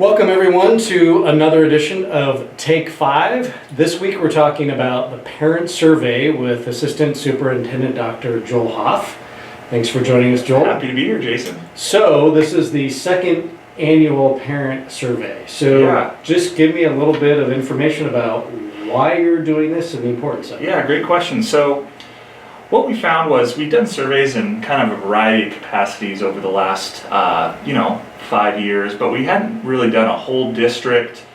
Welcome everyone to another edition of Take 5. This week we're talking about the parent survey with Assistant Superintendent Dr. Joel Hoff. Thanks for joining us, Joel. Happy to be here, Jason. So this is the second annual parent survey. So just give me a little bit of information about why you're doing this and the importance of it. Yeah, great question. So what we found was we've done surveys in kind of a variety of capacities over the last 5 years, but we hadn't really done a whole district,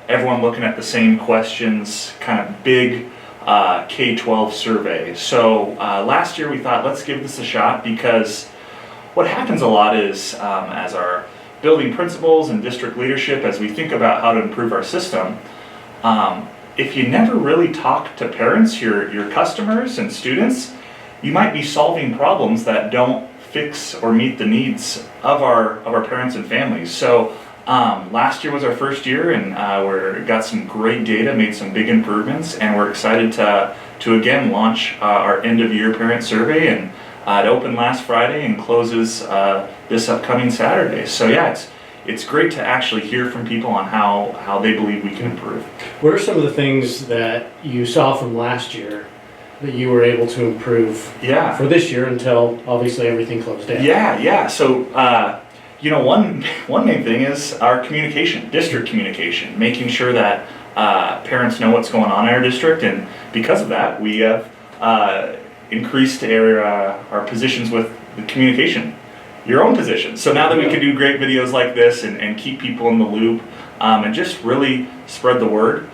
everyone looking at the same questions, kind of big K-12 survey. So last year we thought, let's give this a shot, because what happens a lot is as our building principals and district leadership, as we think about how to improve our system, if you never really talk to parents, your customers and students, you might be solving problems that don't fix or meet the needs of our parents and families. So last year was our first year, and we got some great data, made some big improvements, and we're excited to again launch our end of year parent survey. And it opened last Friday and closes this upcoming Saturday. So yeah, it's great to actually hear from people on how they believe we can improve. What are some of the things that you saw from last year that you were able to improve for this year until obviously everything closed down? Yeah. So one main thing is our communication, district communication, making sure that parents know what's going on in our district, and because of that, we have increased our positions with the communication, your own position. So now that we can do great videos like this and keep people in the loop and just really spread the word.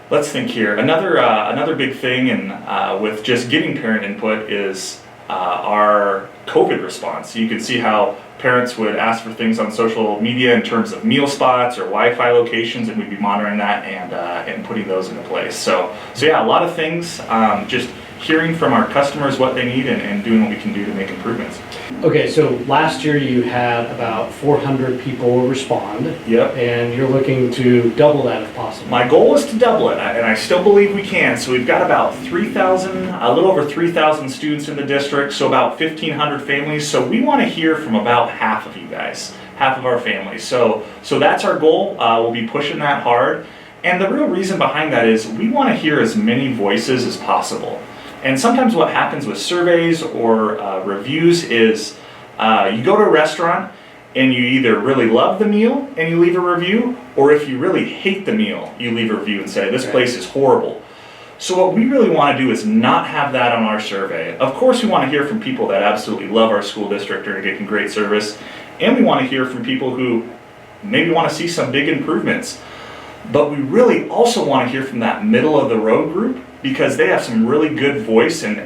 Let's think here. Another big thing, and with just getting parent input, is our COVID response. You can see how parents would ask for things on social media in terms of meal spots or Wi-Fi locations, and we'd be monitoring that and putting those into place. So yeah, a lot of things. Just hearing from our customers what they need and doing what we can do to make improvements. Okay, so last year you had about 400 people respond. Yep. And you're looking to double that if possible. My goal is to double it, and I still believe we can. So we've got about a little over 3,000 students in the district, so about 1,500 families. So we want to hear from about half of you guys, half of our families. So that's our goal. We'll be pushing that hard. And the real reason behind that is we want to hear as many voices as possible. And sometimes what happens with surveys or reviews is you go to a restaurant and you either really love the meal and you leave a review, or if you really hate the meal, you leave a review and say, this place is horrible. So what we really want to do is not have that on our survey. Of course, we want to hear from people that absolutely love our school district or are getting great service, and we want to hear from people who maybe want to see some big improvements. But we really also want to hear from that middle of the road group, because they have some really good voice and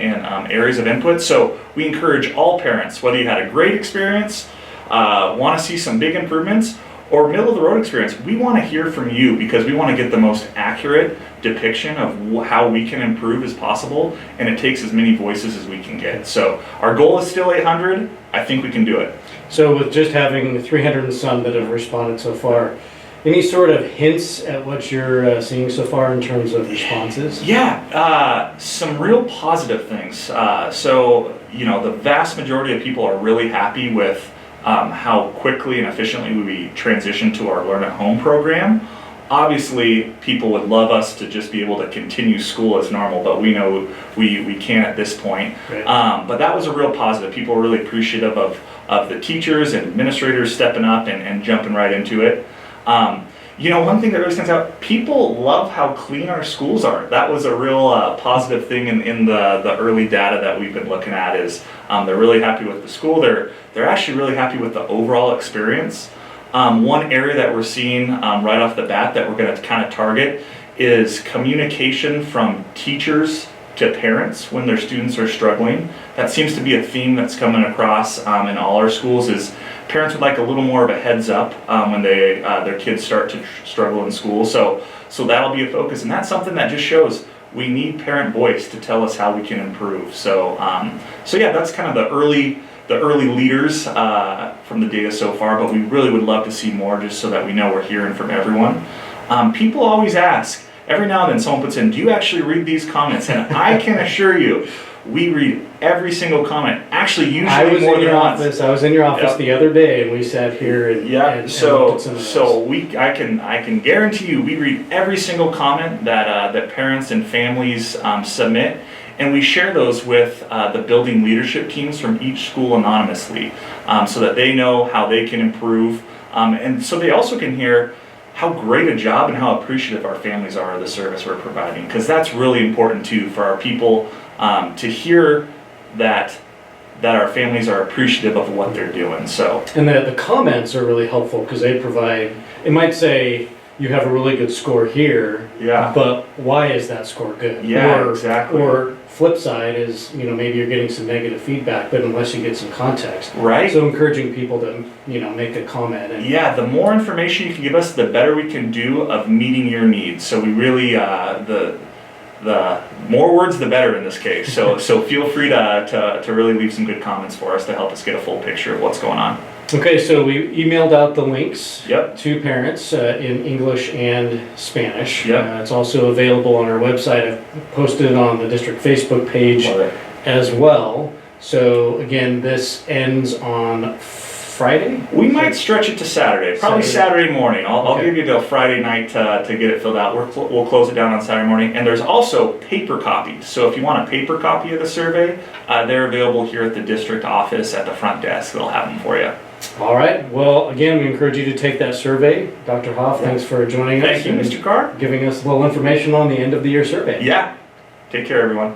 areas of input. So we encourage all parents, whether you had a great experience, want to see some big improvements, or middle of the road experience, we want to hear from you, because we want to get the most accurate depiction of how we can improve as possible, and it takes as many voices as we can get. So our goal is still 800. I think we can do it. So with just having 300 and some that have responded so far, any sort of hints at what you're seeing so far in terms of responses? Yeah, some real positive things. So the vast majority of people are really happy with how quickly and efficiently we transition to our Learn at Home program. Obviously, people would love us to just be able to continue school as normal, but we know we can't at this point. Right. But that was a real positive. People were really appreciative of the teachers and administrators stepping up and jumping right into it. One thing that really stands out, people love how clean our schools are. That was a real positive thing in the early data that we've been looking at, is they're really happy with the school. They're actually really happy with the overall experience. One area that we're seeing right off the bat that we're going to kind of target is communication from teachers to parents when their students are struggling. That seems to be a theme that's coming across in all our schools, is parents would like a little more of a heads up when their kids start to struggle in school. So that'll be a focus, and that's something that just shows we need parent voice to tell us how we can improve. So yeah, that's kind of the early leaders from the data so far, but we really would love to see more, just so that we know we're hearing from everyone. People always ask, every now and then someone puts in, do you actually read these comments? And I can assure you, We read every single comment. Actually, usually I was more in than your once. office. I was in your office Yep. the other day, and we sat here and Yeah, and so looked at some of those. I can guarantee you we read every single comment that parents and families submit, and we share those with the building leadership teams from each school anonymously, so that they know how they can improve, and so they also can hear how great a job and how appreciative our families are of the service we're providing, because that's really important too for our people to hear that our families are appreciative of what they're doing. So And the comments are really helpful because they provide, it might say, you have a really good score here, yeah, but why is that score good? Yeah, or, exactly. Or flip side is, maybe you're getting some negative feedback, but unless you get some context. right. So encouraging people to, make a comment. And Yeah, the more information you can give us, the better we can do of meeting your needs. So we really, the more words, the better in this case. So feel free to really leave some good comments for us to help us get a full picture of what's going on. Okay, so we emailed out the links Yep. to parents in English and Spanish. Yep. It's also available on our website. I've posted it on the district Facebook page Love it. as well. So again, this ends on Friday? We might stretch it to Saturday, probably Saturday morning. I'll Okay. give you till Friday night to get it filled out. We'll close it down on Saturday morning. And there's also paper copies. So if you want a paper copy of the survey, they're available here at the district office at the front desk. They'll have them for you. All right. Well, again, we encourage you to take that survey. Dr. Hoff, thanks for joining us. Thank you, and Mr. Carr. giving us a little information on the end of the year survey. Yeah. Take care, everyone.